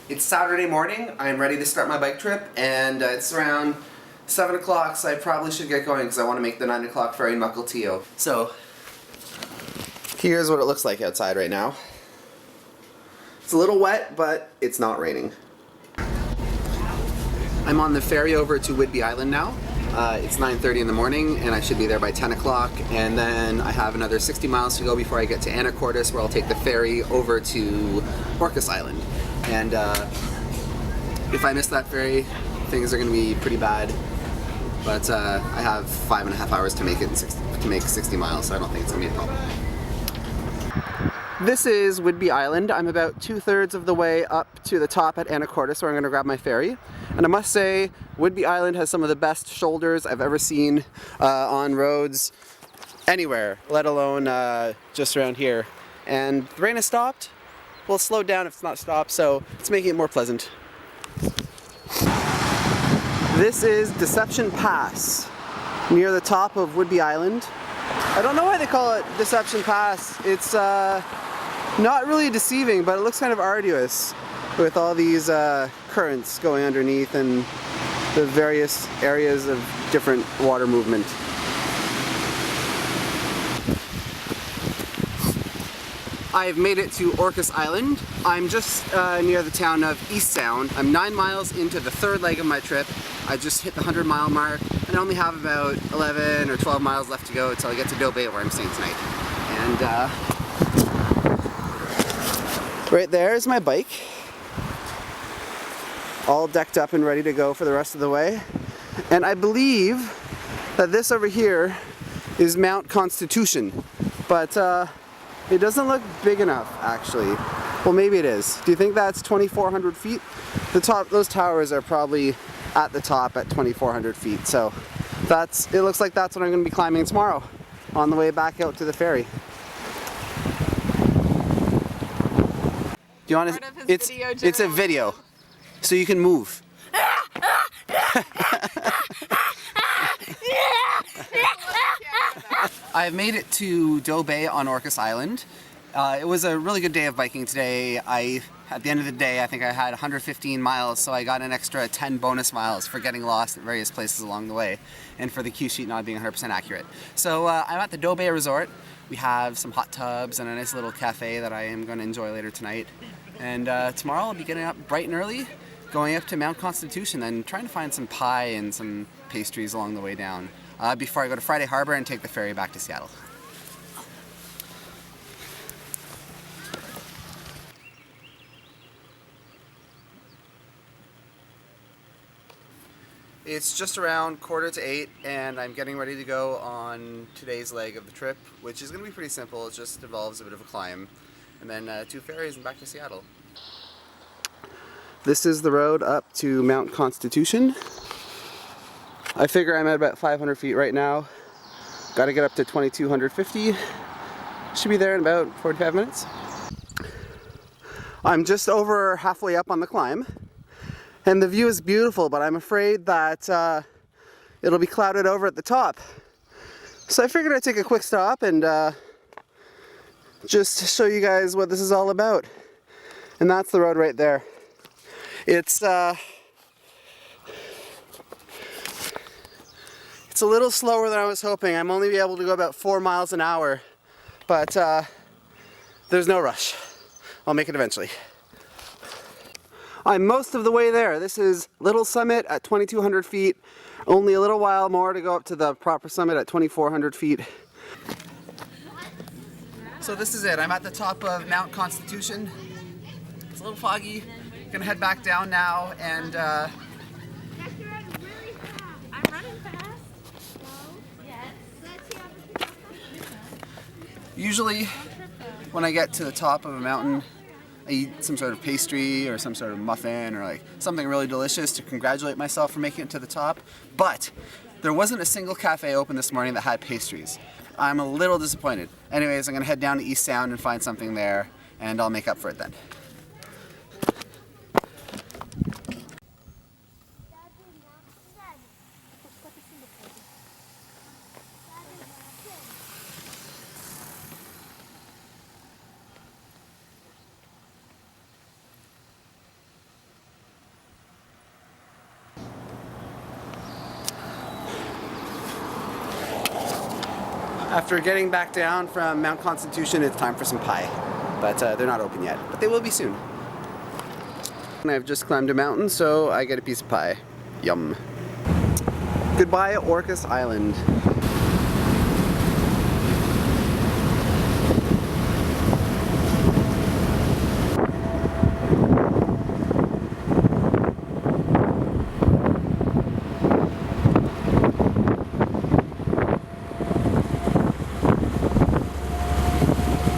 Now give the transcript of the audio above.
It's Saturday morning. I'm ready to start my bike trip, and it's around 7 o'clock, so I probably should get going because I want to make the 9 o'clock ferry in Mukilteo. So, here's what it looks like outside right now. It's a little wet, but it's not raining. I'm on the ferry over to Whidbey Island now. It's 9:30 in the morning, and I should be there by 10 o'clock, and then I have another 60 miles to go before I get to Anacortes, where I'll take the ferry over to Orcas Island. And if I miss that ferry, things are going to be pretty bad. But I have 5.5 hours to make it to make 60 miles, so I don't think it's going to be a problem. This is Whidbey Island. I'm about 2/3 of the way up to the top at Anacortes, where I'm going to grab my ferry. And I must say, Whidbey Island has some of the best shoulders I've ever seen on roads anywhere, let alone just around here. And the rain has stopped. Well, it's slowed down if it's not stopped, so it's making it more pleasant. This is Deception Pass, near the top of Whidbey Island. I don't know why they call it Deception Pass. It's not really deceiving, but it looks kind of arduous with all these currents going underneath and the various areas of different water movement. I've made it to Orcas Island. I'm just near the town of East Sound. I'm 9 miles into the third leg of my trip. I just hit the 100-mile mark, and I only have about 11 or 12 miles left to go until I get to Dobe, where I'm staying tonight. And right there is my bike, all decked up and ready to go for the rest of the way. And I believe that this over here is Mount Constitution, but it doesn't look big enough, actually. Well, maybe it is. Do you think that's 2,400 feet? Those towers are probably at the top at 2,400 feet. So it looks like that's what I'm going to be climbing tomorrow on the way back out to the ferry. Do you want to? It's a video, so you can move. I've made it to Dobe on Orcas Island. It was a really good day of biking today. At the end of the day, I think I had 115 miles, so I got an extra 10 bonus miles for getting lost at various places along the way, and for the cue sheet not being 100% accurate. So I'm at the Dobe Resort. We have some hot tubs and a nice little cafe that I am going to enjoy later tonight. And tomorrow I'll be getting up bright and early, going up to Mount Constitution, and trying to find some pie and some pastries along the way down before I go to Friday Harbor and take the ferry back to Seattle. It's just around 7:45, and I'm getting ready to go on today's leg of the trip, which is going to be pretty simple. It just involves a bit of a climb, and then 2 ferries and back to Seattle. This is the road up to Mount Constitution. I figure I'm at about 500 feet right now. Got to get up to 2,250. Should be there in about 45 minutes. I'm just over halfway up on the climb. And the view is beautiful, but I'm afraid that it'll be clouded over at the top. So I figured I'd take a quick stop and just show you guys what this is all about. And that's the road right there. It's a little slower than I was hoping. I'm only able to go about 4 miles an hour, but there's no rush. I'll make it eventually. I'm most of the way there. This is Little Summit at 2,200 feet. Only a little while more to go up to the proper summit at 2,400 feet. So this is it. I'm at the top of Mount Constitution. It's a little foggy. Gonna head back down now, and I'm running fast. usually when I get to the top of a mountain, I eat some sort of pastry or some sort of muffin or like something really delicious to congratulate myself for making it to the top. But there wasn't a single cafe open this morning that had pastries. I'm a little disappointed. Anyways, I'm gonna head down to East Sound and find something there, and I'll make up for it then. After getting back down from Mount Constitution, it's time for some pie. But they're not open yet, but they will be soon. And I've just climbed a mountain, so I get a piece of pie. Yum. Goodbye, Orcas Island.